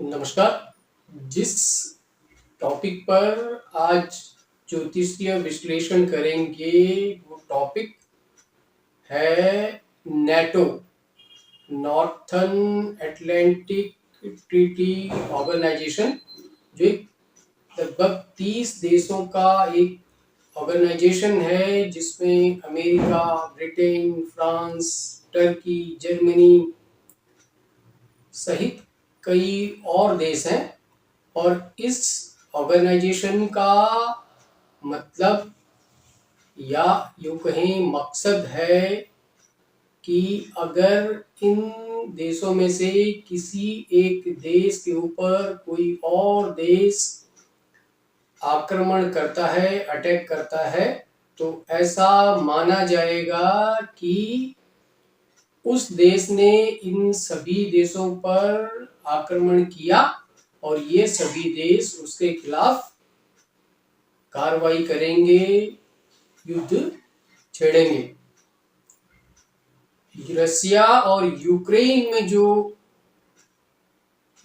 नमस्कार। जिस टॉपिक पर आज ज्योतिषीय विश्लेषण करेंगे वो टॉपिक है NATO, northern Atlantic treaty organization, जो एक लगभग 30 देशों का एक ऑर्गेनाइजेशन है जिसमें America, Britain, France, Turkey, Germany सहित कई और देश हैं। और इस ऑर्गेनाइजेशन का मतलब या यूं कहें मकसद है कि अगर इन देशों में से किसी एक देश के ऊपर कोई और देश आक्रमण करता है, अटैक करता है, तो ऐसा माना जाएगा कि उस देश ने इन सभी देशों पर आक्रमण किया और ये सभी देश उसके खिलाफ कार्रवाई करेंगे, युद्ध छेड़ेंगे। रसिया और यूक्रेन में जो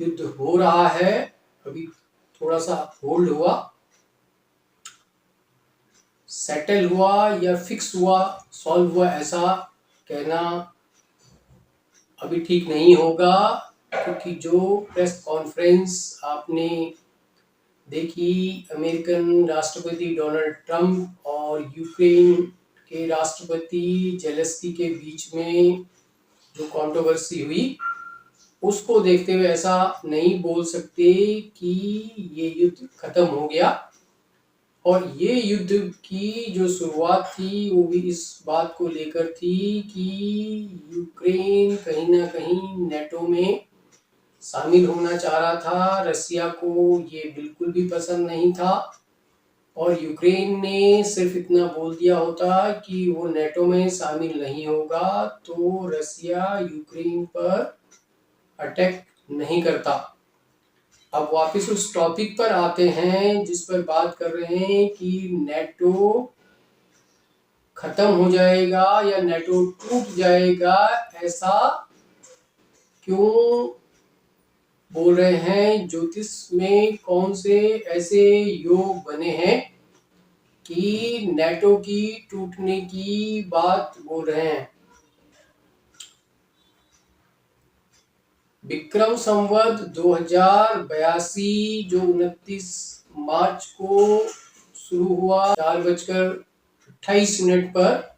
युद्ध हो रहा है, अभी थोड़ा सा होल्ड हुआ, सेटल हुआ या फिक्स हुआ, सॉल्व हुआ, ऐसा कहना अभी ठीक नहीं होगा, क्योंकि जो प्रेस कॉन्फ्रेंस आपने देखी अमेरिकन राष्ट्रपति डोनाल्ड ट्रंप और यूक्रेन के राष्ट्रपति जेलेंस्की के बीच में जो कंट्रोवर्सी हुई, उसको देखते हुए ऐसा नहीं बोल सकते कि ये युद्ध खत्म हो गया। और ये युद्ध की जो शुरुआत थी वो भी इस बात को लेकर थी कि यूक्रेन कहीं ना कहीं नेटो में शामिल होना चाह रहा था। रसिया को ये बिल्कुल भी पसंद नहीं था और यूक्रेन ने सिर्फ इतना बोल दिया होता कि वो नेटो में शामिल नहीं होगा तो रसिया यूक्रेन पर अटैक नहीं करता। अब वापस उस टॉपिक पर आते हैं जिस पर बात कर रहे हैं कि नेटो खत्म हो जाएगा या नेटो टूट जाएगा, ऐसा क्यों बोल रहे हैं। ज्योतिष में कौन से ऐसे योग बने हैं कि नेटो की टूटने की बात बोल रहे हैं। विक्रम संवत 2082 जो 29 मार्च को शुरू हुआ 4:28 पर,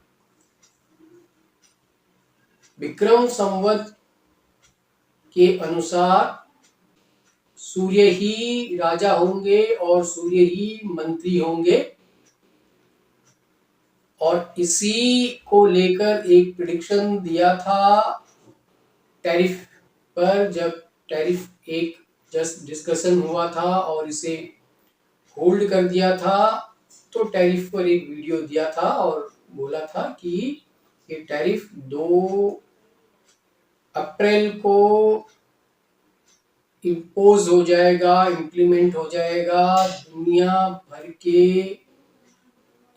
विक्रम संवत के अनुसार सूर्य ही राजा होंगे और सूर्य ही मंत्री होंगे। और इसी को लेकर एक प्रेडिक्शन दिया था टैरिफ पर, जब टैरिफ एक जस्ट डिस्कशन हुआ था और इसे होल्ड कर दिया था, तो टैरिफ पर एक वीडियो दिया था और बोला था कि ये टैरिफ 2 अप्रैल को इम्पोज हो जाएगा, इम्प्लीमेंट हो जाएगा। दुनिया भर के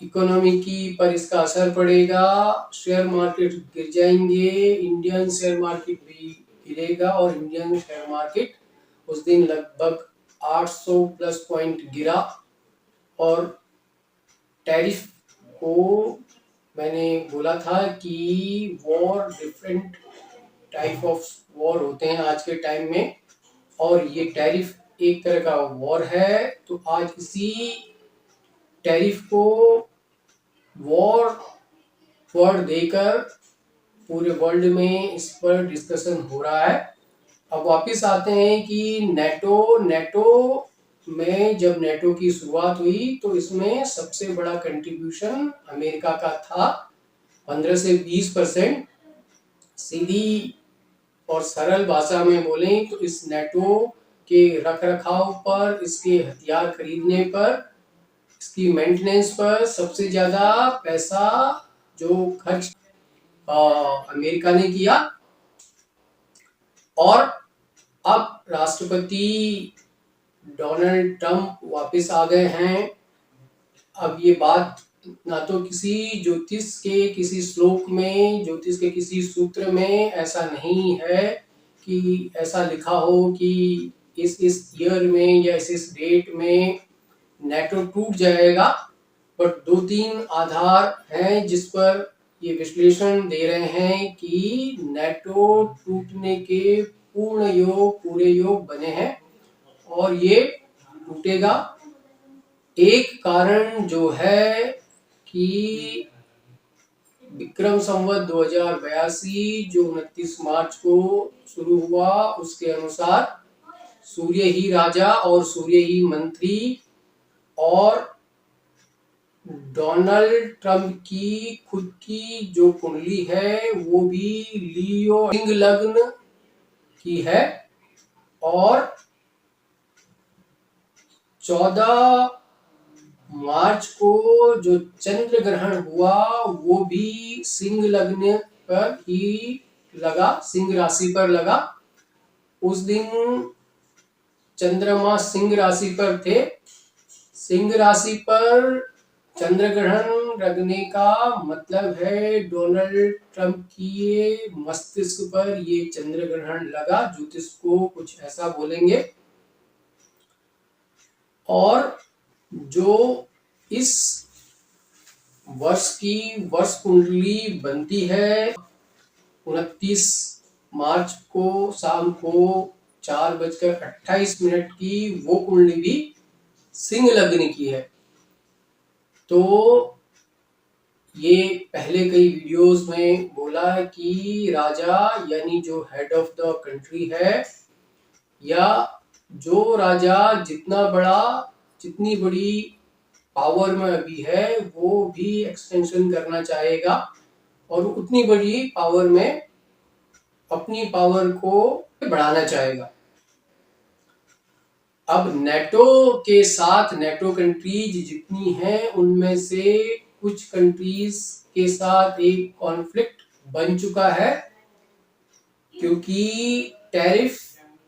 इकोनॉमी की पर इसका असर पड़ेगा, शेयर मार्केट गिर जाएंगे, इंडियन शेयर मार्केट भी गिरेगा और इंडियन शेयर मार्केट उस दिन लगभग 800 प्लस पॉइंट गिरा। और टैरिफ को मैंने बोला था कि war, different type of war होते हैं आज के टाइम में, और ये टैरिफ एक तरह का वॉर है। तो आज इसी टैरिफ को वॉर वर्ड देकर पूरे वर्ल्ड में इस पर डिस्कशन हो रहा है। अब वापस आते हैं कि नेटो में जब नेटो की शुरुआत हुई तो इसमें सबसे बड़ा कंट्रीब्यूशन अमेरिका का था, 15 से 20%। सीधी और सरल भाषा में बोलें तो इस नेटो के रख रखाव पर, इसके हथियार खरीदने पर, इसकी मेंटेनेंस पर सबसे ज्यादा पैसा जो खर्च अमेरिका ने किया। और अब राष्ट्रपति डोनाल्ड ट्रंप वापस आ गए हैं। अब ये बात ना तो किसी ज्योतिष के किसी श्लोक में, ज्योतिष के किसी सूत्र में ऐसा नहीं है कि ऐसा लिखा हो कि इस ईयर में या इस डेट में नेटो टूट जाएगा, बट 2-3 आधार हैं जिस पर ये विश्लेषण दे रहे हैं कि नेटो टूटने के पूरे योग बने हैं और ये टूटेगा। एक कारण जो है कि विक्रम संवत 2082 जो 29 मार्च को शुरू हुआ, उसके अनुसार सूर्य ही राजा और सूर्य ही मंत्री, और डोनाल्ड ट्रंप की खुद की जो कुंडली है वो भी लियो सिंह लग्न की है, और 14 मार्च को जो चंद्र ग्रहण हुआ वो भी सिंह लग्न पर ही लगा, सिंह राशि पर लगा। उस दिन चंद्रमा सिंह राशि पर थे। सिंह राशि पर चंद्र ग्रहण लगने का मतलब है डोनाल्ड ट्रंप की मस्तिष्क पर ये चंद्र ग्रहण लगा। ज्योतिष को कुछ ऐसा बोलेंगे। और जो इस वर्ष की वर्ष कुंडली बनती है 29 मार्च को शाम को 4:28 की, वो कुंडली भी सिंह लग्न की है। तो ये पहले कई वीडियोस में बोला कि राजा यानी जो हेड ऑफ द कंट्री है, या जो राजा जितनी बड़ी पावर में अभी है वो भी एक्सटेंशन करना चाहेगा और उतनी बड़ी पावर में अपनी पावर को बढ़ाना चाहेगा। अब नेटो के साथ नेटो कंट्रीज जितनी हैं उनमें से कुछ कंट्रीज के साथ एक कॉन्फ्लिक्ट बन चुका है, क्योंकि टैरिफ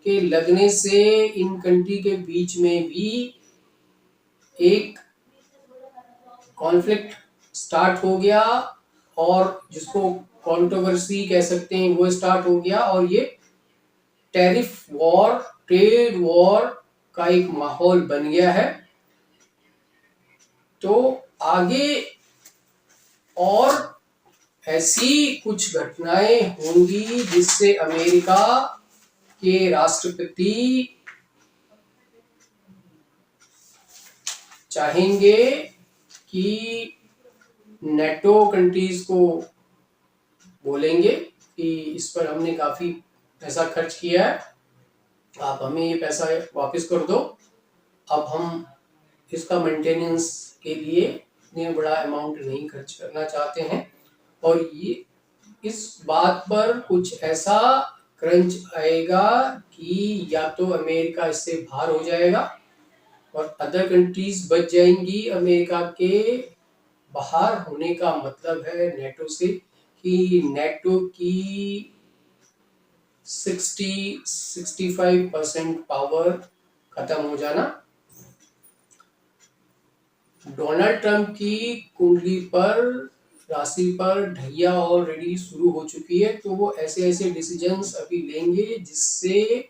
के लगने से इन कंट्री के बीच में भी एक कॉन्फ्लिक्ट स्टार्ट हो गया, और जिसको कंट्रोवर्सी कह सकते हैं वो स्टार्ट हो गया, और ये टैरिफ वॉर, ट्रेड वॉर का एक माहौल बन गया है। तो आगे और ऐसी कुछ घटनाएं होंगी जिससे अमेरिका के राष्ट्रपति चाहेंगे कि नेटो कंट्रीज को बोलेंगे कि इस पर हमने काफी पैसा खर्च किया है, आप हमें ये पैसा वापस कर दो। अब हम इसका मेंटेनेंस के लिए इतने बड़ा अमाउंट नहीं खर्च करना चाहते हैं। और ये इस बात पर कुछ ऐसा क्रंच आएगा कि या तो अमेरिका इससे बाहर हो जाएगा और अदर कंट्रीज बच जाएंगी। अमेरिका के बाहर होने का मतलब है नेटो से कि नेटो की 65% पावर खत्म हो जाना। डोनाल्ड ट्रंप की कुंडली पर राशि पर ढैया ऑलरेडी शुरू हो चुकी है, तो वो ऐसे डिसीजंस अभी लेंगे जिससे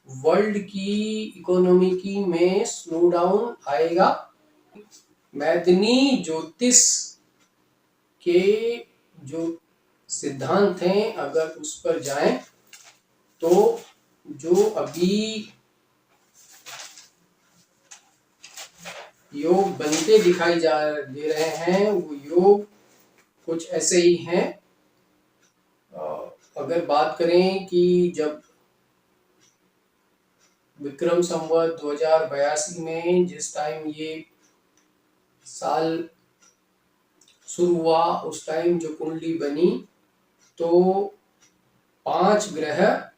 वर्ल्ड की इकोनॉमी की में स्लो डाउन आएगा। मैदनी ज्योतिष के जो सिद्धांत हैं अगर उस पर जाएं तो जो अभी योग बनते दिखाई दे रहे हैं वो योग कुछ ऐसे ही हैं। अगर बात करें कि जब विक्रम संवत 2082 में जिस टाइम ये साल शुरू हुआ उस टाइम जो कुंडली बनी तो 5 ग्रह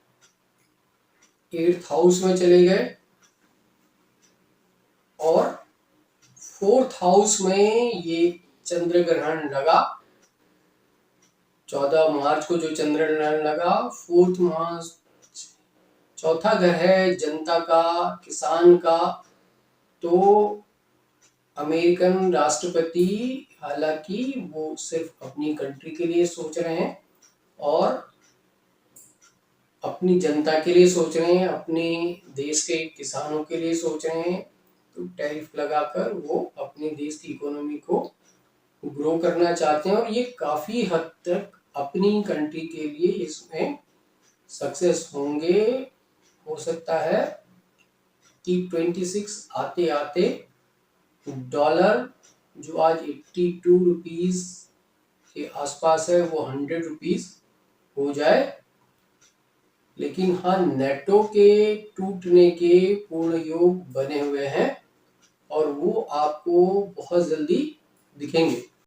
8th हाउस में चले गए और 4th हाउस में ये चंद्र ग्रहण लगा। 14 मार्च को जो चंद्र ग्रहण लगा, 4th मार्च, चौथा घर है जनता का, किसान का। तो अमेरिकन राष्ट्रपति हालांकि वो सिर्फ अपनी कंट्री के लिए सोच रहे हैं और अपनी जनता के लिए सोच रहे हैं, अपने देश के किसानों के लिए सोच रहे हैं, तो टैरिफ लगाकर वो अपने देश की इकोनॉमी को ग्रो करना चाहते हैं और ये काफी हद तक अपनी कंट्री के लिए इसमें सक्सेस होंगे। हो सकता है कि 26 आते आते डॉलर जो आज 82 रुपीज के आसपास है वो 100 रुपीज हो जाए। लेकिन हाँ, नेटो के टूटने के पूर्ण योग बने हुए हैं और वो आपको बहुत जल्दी दिखेंगे।